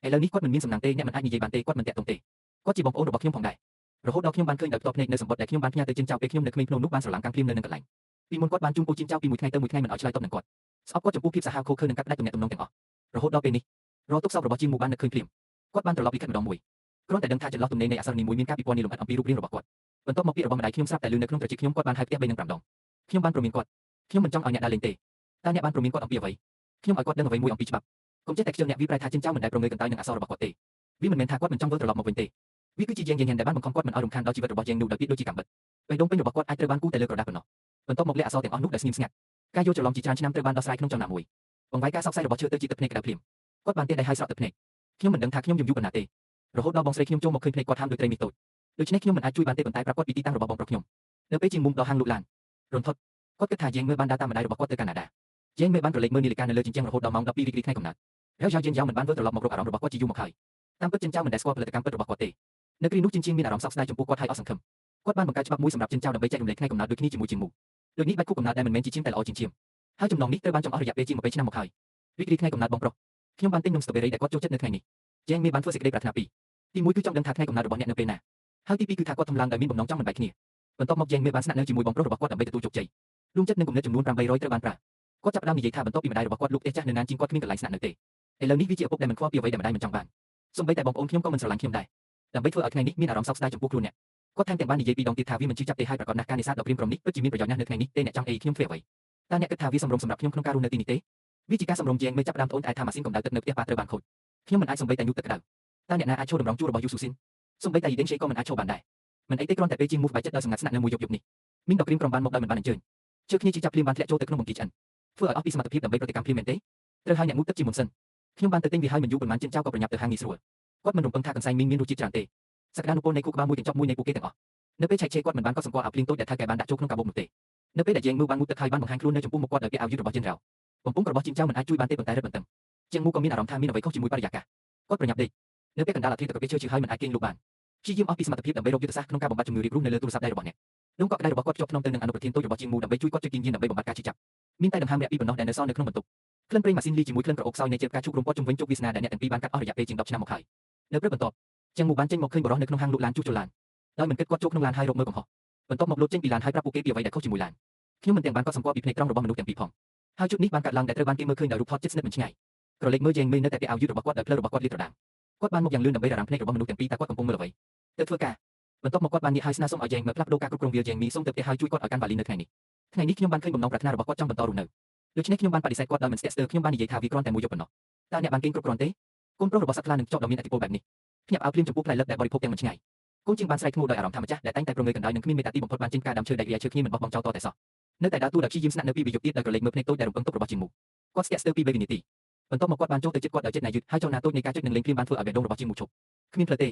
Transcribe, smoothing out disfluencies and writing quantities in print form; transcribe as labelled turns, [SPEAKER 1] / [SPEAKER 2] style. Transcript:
[SPEAKER 1] ឥឡូវនេះគាត់មិនមានសំណាងទេអ្នកមិនអាចនិយាយបានទេគាត់មិនតាក់ទងទេគាត់ជាបងប្អូនរបស់ខ្ញុំផងដែររហូតដល់ខ្ញុំបានឃើញដោយផ្ទាល់ភ្នែកនៅសម្បត្តិដែលខ្ញុំបានផ្ញើទៅចិនចៅពេលខ្ញុំនៅក្មេងភ្នំនោះបានស្រឡាំងកាំភ្លាមនៅនឹងកន្លែងពីមុនគាត់បានជូនពូចិនចៅពីមួយថ្ងៃទៅមួយថ្ងៃមិនឲ្យឆ្លើយតបនឹងគាត់ស្អប់គាត់ចំពោះភាពសាហាវខូខើនឹងកាត់ផ្តាច់ទំនាក់ទំនងទាំងអស់រហូតដល់ពេលនេះរទុកសោករបស់ជាងមូបាននឹកឃើញភ្លាមគាត់បានត្រឡប់លិខិតម្ដងមួយគ្រាន់តែដឹងថាចន្លោះទំនេរនៃអក្សរនីមួយមានការពិពណ៌នាលម្អិតអំពីរូបរាងរបស់គាត់បន្ទាប់មកពាក្យរបស់ម្ដាយខ្ញុំស្រាប់តែឮនៅក្នុងត្រចៀកខ្ញុំគាត់បានហៅផ្ទះ3 និង 5 ដងខ្ញុំបានព្រមានគាត់ខ្ញុំមិនចង់ឲ្យអ្នកដើរលេងទេតើអ្នកបានព្រមានគាត់អំពីអ្វីខ្ញុំឲ្យគាត់ដឹងអ្វីមួយអំពីច្បាប់កុំចេះតែខ្ជិលអ្នកវាប្រែថាចិនចៅមិនដែលប្រងើយកន្តើយនឹងអក្សររបស់គាត់ទេវាមិនមែនថាគាត់មិនចង់វិលត្រឡប់មកវិញទេវាគឺជាយ៉ាងដែលបានបង្ខំគាត់មិនឲ្យរំខានដល់ជីវិតរបស់យ៉ាងនោះដោយពាក្យដូចជាកាំបិតបេះដូងពេញរបស់គាត់អាចត្រូវបានគូតែលើក្រដាសប៉ុណ្ណោះបន្ទាប់មកលាក់អក្សរទាំងអស់នោះដែលស្ងៀមស្ងាត់ការយល់ច្រឡំជាច្រើនឆ្នាំត្រូវបានដោះស្រាយក្នុងចលនាមួយបង្វែរការសោកស្ដាយរបស់ឈើទៅជាទឹកភ្នែកក្តៅភ្លាមគាត់បានទាញដៃហើយស្រក់ទឹកភ្នែកខ្ញុំមិនដឹងថាខ្ញុំយំយូរប៉ុណ្ណាទេរហូតដល់បងស្រីខ្ញុំចូលមកឃើញភ្នែកគាត់ហាមដូចត្រីមីតូចដូច្នេះខ្ញុំមិនអាចជួយបានទេប៉ុន្តែប្រាប់គាត់ពីទីតាំងរបស់បងប្រុសខ្ញុំនៅពេលជាងមុំដល់ហាងលក់ឡានរន្ធត់គាត់គិតថាយ៉ាងមើលបានដើរតាមម្ដាយរបស់គាត់ទៅកាណាដាយ៉ាងមើលបានប្រឡេកមើលនាឡិកានៅលើជញ្ជាំងរហូតដល់ម៉ោង 12 រីករាយថ្ងៃកំណើតហើយយ៉ាងមិនបានវិលត្រឡប់មករកអារម្មណ៍របស់គាត់ជាយូរមកហើយតាមពិតចិនចៅមិនដែលស្គាល់ផលិតកម្មពិតរបស់គាត់ទេនៅគ្រានោះជាងមានអារម្មណ៍សោកស្ដាយចំពោះគាត់ហើយអស់សង្ឃឹមគាត់បានបង្កើតច្បាប់មួយសម្រាប់ចិនចៅដើម្បីចែករំលែកថ្ងៃកំណើតដូចគ្នាជាមួយជាងមូដូចនេះបាច់គូកំណើតដែលមិនមែនជាជាងតែល្អជាងហើយចំណងនេះត្រូវបានចំអស់រយៈពេលជាង20ឆ្នាំមកហើយរីករាយថ្ងៃកំណើតបងប្រុសខ្ញុំបានទិញនំស្ទ្រូប៊េរីដែលគាត់ចូលចិត្តនៅថ្ងៃនេះយ៉ាងមានបានធ្វើសេចក្តីប្រាថ្នាពីរទី1គឺចង់ដឹងថាថ្ងៃកំណើតរបស់អ្នកនៅពេលណាហើយទី2គឺថាគាត់ធ្វើឡើងដោយមានបំណងចង់មិនបែកគ្នាបន្ទាប់មកយ៉ាងមានបានស្នាក់នៅជាមួយបងប្រុសរបស់គាត់ដើម្បីទទួលជោគជ័យដួងចិត្តនិងគំនិតចំនួន800ត្រូវបានប្រើគាត់ចាប់ផ្ដើមនិយាយថាបន្ទាប់ពីម្ដាយរបស់គាត់លុបផ្ទះចាស់នៅណានជាងគាត់គ្មានកន្លែងស្នាក់នៅទេឥឡូវនេះវាជាឪពុកដែលមិនខ្វល់ពីអ្វីដែលម្ដាយមិនចង់បានសូម្បីតែបងប្អូនខ្ញុំក៏មិនស្រឡាញ់ខ្ញុំដែរដើម្បីធ្វើឲ្យថ្ងៃនេះមានអារម្មណ៍សោកស្ដាយចំពោះខ្លួនអ្នកគាត់ថែមទាំងបាននិយាយពីដងទៀតថាវាមិនជឿចាប់ទេហើយប្រកាសណាស់ការនេសាទដ៏ព្រាមប្រំនេះពិតជាមានប្រយោជន៍ណាស់នៅថ្ងៃនេះទេអ្នកចង់អីខ្ញុំធ្វើអ្វីតើអ្នកគិតថាវាសមរម្យសម្រាប់ខ្ញុំក្នុងការរស់នៅទីនេះទេវាជាការសមរម្យយ៉ាងមេចាប់ផ្ដើមត្អូញត្អែថាម៉ាស៊ីនកម្ដៅទឹកនៅផ្ទះប៉ាត្រូវបានខូចខ្ញុំមិនអាចសំបីតែញូតទឹកក្ដៅតើអ្នកណាអាចឈរតម្រង់ជួររបស់យូស៊ូស៊ីនសំបីតែយីដេងឆេក៏មិនអាចឈរបានដែរមិនអីទេគ្រាន់តែពេលជាងមូសបាយចិត្តដល់សម្ងាត់ស្នាក់នៅមួយយប់នេះមីងដកគ្រីមក្រំបានមកដោយមិនបានអញ្ជើញជើគ្នាជាចាប់ភ្លាមបានធ្លាក់ចូលទៅក្នុងបង្គាឆ្អិនធ្វើឲ្យអស់ពីសមត្ថភាពដើម្បីប្រតិកម្មភ្លាមមែនទេត្រូវឲ្យអ្នកងូតទឹកជាមុនសិនខ្ញុំបានទៅទិញវាហើយមិនយូរប៉ុន្មានចិនចៅក៏ប្រញាប់ទៅហាងងាយស្រួលគាត់មិនរំពឹងថាកន្សែងមីងមានរសជាតិច្រើនទេសក្តានុពលនៃគូក្បាលមួយកញ្ចប់មួយនៃពួកគេទាំងអស់នៅពេលឆែកឆេគាត់មិនបានកត់សម្គាល់អាភ្លៀងតូចដែលថៅកែបានដាក់ចូលក្នុងកាបូបនោះទេនៅពេលដែលជាងមូបានងូតទឹកហើយបានបង្ហាញខ្លួននៅចំពោះមុខគាត់ដោយពាក់អាវយឺតរបស់ចិនរ៉ៅបំពង់របស់ចិនចៅមិនអាចជួយបានទេប៉ុន្តែរឹតបន្តឹងជាងមូក៏មានអារម្មណ៍ថាមានអ្វីខុសជាមួយបរិយាកាសគាត់ប្រញាប់ដេកនៅពេលកណ្ដាលអាធ្រាត្រទៅពេលឈើហើយមិនអាចគេងលក់បានព្យាយាមអស់ពីសមត្ថភាពដើម្បីរកយុទ្ធសាស្ត្រក្នុងការបំបត្តិជំងឺរាគរូសនៅលើទូរស័ព្ទដៃរបស់អ្នកដងកក់ក្ដៅរបស់គាត់ជាប់ភ្នំទៅនឹងអនុប្រធានតូចរបស់ជាងមូដើម្បីជួយគាត់ជួយគៀងយានដើម្បីបំបត្តិការឈឺចាប់មានតែដង្ហើមរាក់ពីប៉ុណ្ណោះដែលនៅសល់នៅក្នុងបន្ទប់ក្លិនប្រេងម៉ាស៊ីនលីជាមួយក្លិនក្រអូបខ្សោយនៃជាការជួបរំពាត់ជំវិញជោគវាសនាដែលអ្នកទាំងពីរបានកាត់អស់រយៈពេលជាង10ឆ្នាំមកហើយនៅព្រឹកបន្ទាប់ជាងមូបានចេញមកឃើញបរិះនៅក្នុងហាងលក់ឡានជួសជុលឡានដោយមិនគិតគាត់ចូលក្នុងឡានហើយរកមើលកំហុសបន្ទាប់មកលោតចេញពីឡានហើយប្រាប់ពួកគេពីអ្វីដែលខុសជាមួយឡានខ្ញុំមិនទាំងបានកត់សម្គាល់ពីភ្នែកត្រង់របស់មនុស្សទាំងពីរផងហើយជួបនេះបានកាត់ឡើងដែលត្រូវបានគេមើលឃើញដោយរូបថតជិតស្និទ្ធមិនឆ្ងាយក្រឡេកមើលយ៉ាងមេនៅតែពាក់អាវយឺតរបស់គាត់ដោយផ្លូវរបស់គាត់លាតត្រដាងគាត់បានមកយ៉ាងលឿនដើម្បីរំរាំភ្នែករបស់មនុស្សទាំងពីរតែគាត់កំពុងមើលអ្វីទៅធ្វើការបន្ទាប់មកគាត់បាននិយាយឲ្យស្នើសុំឲ្យយ៉ាងមើលផ្លាស់ប្ដូរការគ្រប់គ្រងវាយ៉ាងមីសូមទៅផ្ទះហើយជួយគាត់ឲ្យកាន់វ៉ាលីនៅថ្ងៃនេះខ្ញុំបានឃើញបំណងប្រាថ្នារបស់គាត់ចង់បន្តរស់នៅដូច្នេះខ្ញុំបានបដិសេធគាត់ដោយមិនស្ទាក់ស្ទើរខ្ញុំបាននិយាយថាវាគ្រាន់តែមួយយប់ប៉ុណ្ណោះតើអ្នកបានគេងគ្រប់គ្រាន់ទេកូនប្រុសរបស់សត្វខ្លានឹងចប់ដ៏មានឥទ្ធិពលបែបនេះភ្ញាក់អោបភ្លាមចំពោះផ្លែលឹកដែលបរិភោគទាំងមិនឆ្ងាយកូនជាងបានស្រែកធ្ងន់ដោយអារម្មណ៍ថាម្ចាស់ដែលតែងតែប្រងើយកណ្ដាលនឹងគ្មានមេត្តាទីបំផុតបានចេញការដាំឈើដែលវាឈើគ្នាមិនបោះបង់ចោលតតែសោះនៅតែដើរតួដោយព្យាយាមស្នាក់នៅពីវិយប់ទៀតដោយក្រឡេកមើលភ្នែកតូចដែលរំពឹងទុករបស់ជាងមូគាត់ស្ទាក់ស្ទើរពី3 វិនាទីបន្ទាប់មកគាត់បានចូលទៅជិតគាត់ដោយចិត្តណាយឺតហើយចលនាតូចនៃការចុចនឹងលេងភ្លាមបានធ្វើឲ្យបេះដូងរបស់ជាងមូឈប់គ្មានផ្លូវទេ